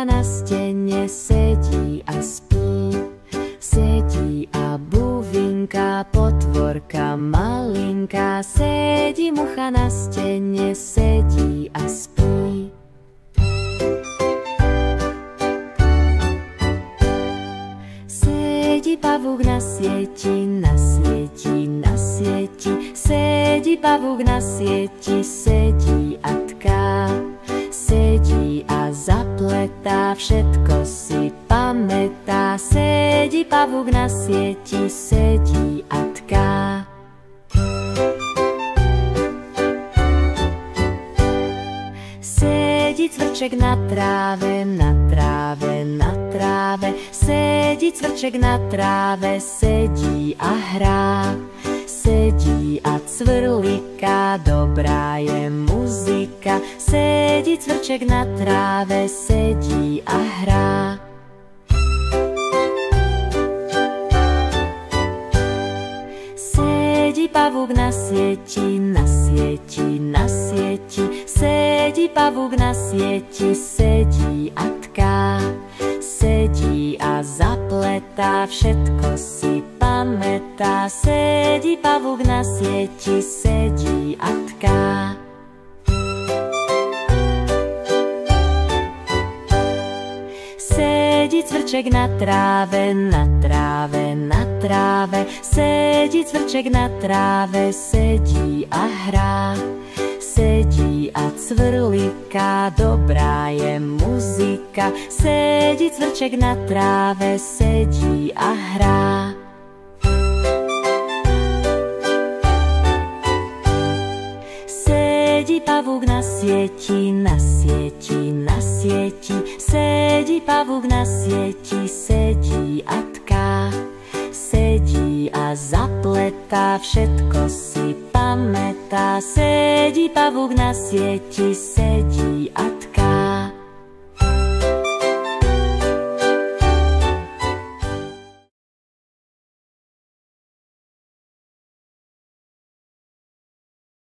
mucha na stene sedí a spí. Sedí a buvinka, potvorka malinká, sedí mucha na stene, sedí a spí. Sedí pavúk na sieti, na sieti, na sieti, sedí pavúk na sieti, sedí a tká. Sedí a zapletá, všetko si pamätá, sedí pavúk na sieti, sedí a tká. Sedí cvrček na tráve, na tráve, na tráve, sedí cvrček na tráve, sedí a hrá. Sedí a cvrliká, dobrá je muzika, sedí cvrček na tráve, sedí a hrá. Sedí pavúk na sieti, na sieti, na sieti, sedí pavúk na sieti, sedí a tká. Sedí a zapletá, všetko si pamätá, sedí pavúk na sieti, sedí a tká. Sedí cvrček na tráve, na tráve, na tráve, sedí cvrček na tráve, sedí a hrá. Sedí a cvrliká, dobrá je muzika, sedí cvrček na tráve, sedí a hrá. Sedí pavúk na sieti, na sieti, na sieti, sedí pavúk na sieti, sedí a tká. Sedí a zapletá, všetko si pamätá, sedí pavúk na sieti, sedí a